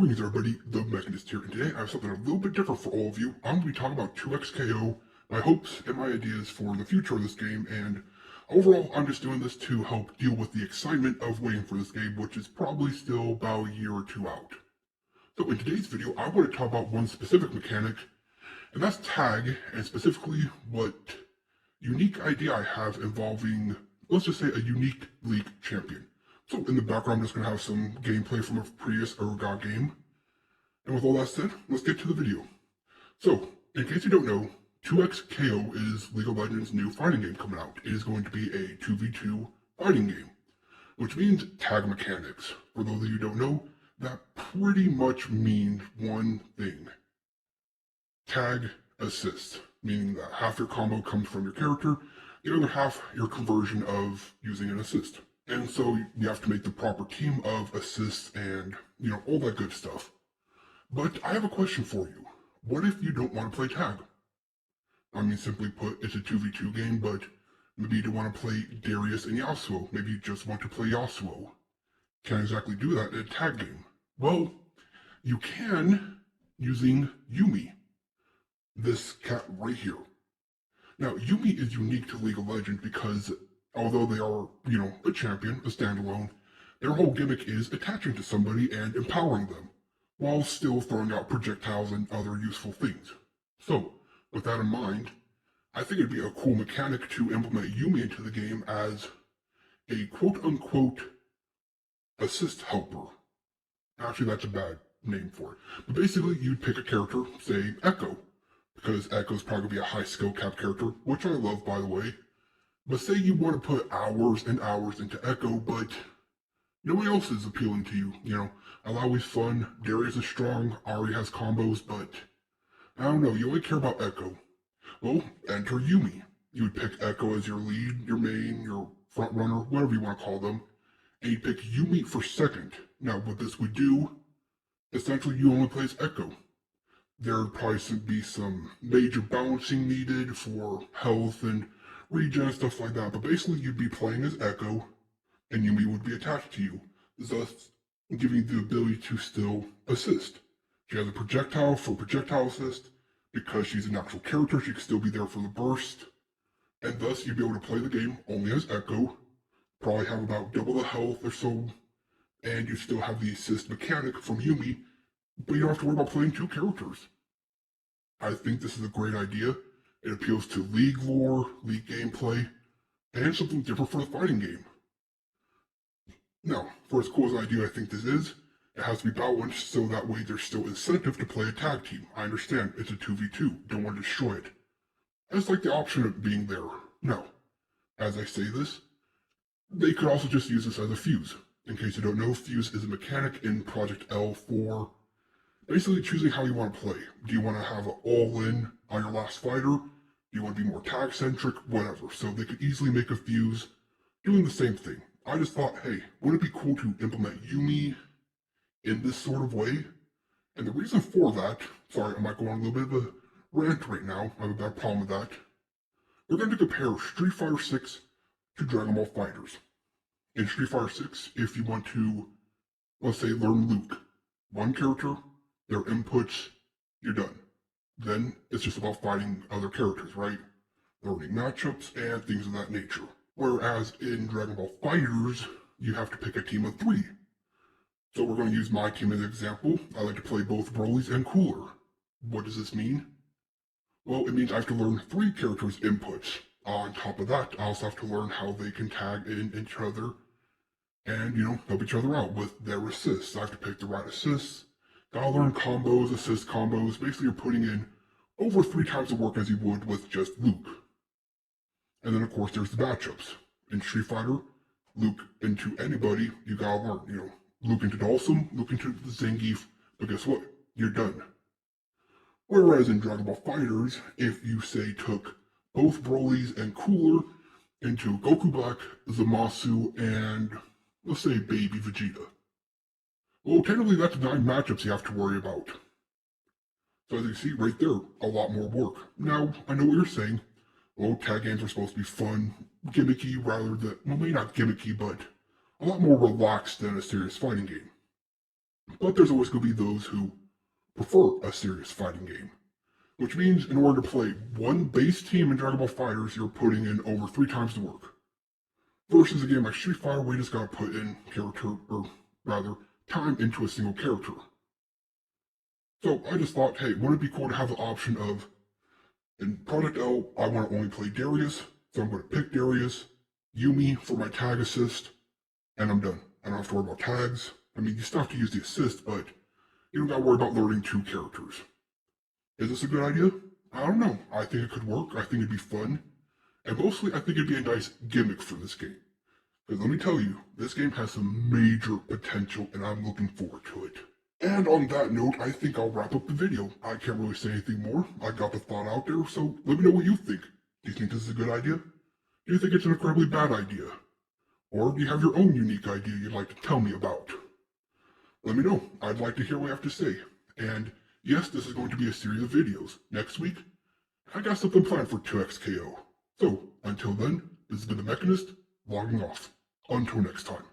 Greetings everybody, TheMechanist here, and today I have something a little bit different for all of you. I'm going to be talking about 2xKO, my hopes and my ideas for the future of this game, and overall I'm just doing this to help deal with the excitement of waiting for this game, which is probably still about a year or two out. So in today's video, I want to talk about one specific mechanic, and that's tag, and specifically what unique idea I have involving, let's just say, a unique league champion. So in the background, I'm just going to have some gameplay from a previous Urgot game. And with all that said, let's get to the video. So, in case you don't know, 2xKO is League of Legends' new fighting game coming out. It is going to be a 2v2 fighting game, which means tag mechanics. For those of you who don't know, that pretty much means one thing. Tag assist, meaning that half your combo comes from your character, the other half your conversion of using an assist. And so you have to make the proper team of assists and, all that good stuff. But I have a question for you. What if you don't want to play tag? I mean, simply put, it's a 2v2 game, but maybe you don't want to play Darius and Yasuo. Maybe you just want to play Yasuo. Can't exactly do that in a tag game. Well, you can using Yuumi. This cat right here. Now, Yuumi is unique to League of Legends because although they are, a champion, a standalone, their whole gimmick is attaching to somebody and empowering them, while still throwing out projectiles and other useful things. So, with that in mind, I think it'd be a cool mechanic to implement Yuumi into the game as a quote-unquote assist helper. Actually, that's a bad name for it. But basically, you'd pick a character, say Echo, because Echo's probably going to be a high skill cap character, which I love, by the way. But say you want to put hours and hours into Echo, but nobody else is appealing to you, Allow is fun, Darius is strong, Ari has combos, but I don't know, you only care about Echo. Well, enter Yuumi. You would pick Echo as your lead, your main, your front runner, whatever you want to call them, and you'd pick Yuumi for second. Now, what this would do, essentially you only play as Echo. There'd probably be some major balancing needed for health and regen and stuff like that, but basically you'd be playing as Echo, and Yuumi would be attached to you, thus giving you the ability to still assist. She has a projectile for projectile assist. Because she's an actual character, she can still be there for the burst, and thus you'd be able to play the game only as Echo, probably have about double the health or so, and you still have the assist mechanic from Yuumi, but you don't have to worry about playing two characters. I think this is a great idea. It appeals to League lore, League gameplay, and something different for the fighting game. Now, for as cool as an idea I think this is, it has to be balanced so that way there's still incentive to play a tag team. I understand, it's a 2v2, don't want to destroy it. I just like the option of being there. Now, as I say this, they could also just use this as a fuse. In case you don't know, fuse is a mechanic in Project L for basically choosing how you want to play. Do you want to have an all-in on your last fighter? Do you want to be more tag-centric? Whatever. So they could easily make a fuse doing the same thing. I just thought, hey, wouldn't it be cool to implement Yuumi in this sort of way? And the reason for that, sorry, I might go on a little bit of a rant right now, I have a bad problem with that. We're going to compare Street Fighter 6 to Dragon Ball FighterZ. In Street Fighter 6, if you want to, let's say, learn Luke, one character, their inputs, you're done. Then it's just about fighting other characters, right? Learning matchups and things of that nature. Whereas in Dragon Ball FighterZ, you have to pick a team of 3. So we're going to use my team as an example. I like to play both Broly's and Cooler. What does this mean? Well, it means I have to learn 3 characters' inputs. On top of that, I also have to learn how they can tag in each other and, help each other out with their assists. I have to pick the right assists. Gotta learn combos, assist combos. Basically, you're putting in over 3 times the work as you would with just Luke. And then, of course, there's the matchups. In Street Fighter, Luke into anybody, you gotta learn, Luke into Dhalsim, Luke into the Zangief, but guess what? You're done. Whereas in Dragon Ball FighterZ, if you say took both Broly's and Cooler into Goku Black, Zamasu, and let's say Baby Vegeta. Well, technically that's 9 matchups you have to worry about. So as you see right there, a lot more work. Now, I know what you're saying. Well, tag games are supposed to be fun, gimmicky rather than, well, maybe not gimmicky, but a lot more relaxed than a serious fighting game. But there's always going to be those who prefer a serious fighting game. Which means in order to play one base team in Dragon Ball FighterZ, you're putting in over 3 times the work. Versus a game like Street Fighter where you just gotta put in time into a single character. So I just thought, hey, wouldn't it be cool to have the option of, in Project L, I want to only play Darius, so I'm going to pick Darius, Yuumi for my tag assist, and I'm done. I don't have to worry about tags. I mean, you still have to use the assist, but you don't gotta worry about learning 2 characters. Is this a good idea? I don't know. I think it could work. I think it'd be fun. And mostly, I think it'd be a nice gimmick for this game. Because let me tell you, this game has some major potential, and I'm looking forward to it. And on that note, I think I'll wrap up the video. I can't really say anything more. I got the thought out there, so let me know what you think. Do you think this is a good idea? Do you think it's an incredibly bad idea? Or do you have your own unique idea you'd like to tell me about? Let me know. I'd like to hear what you have to say. And yes, this is going to be a series of videos. Next week, I got something planned for 2XKO. So, until then, this has been The Mechanist, logging off. Until next time.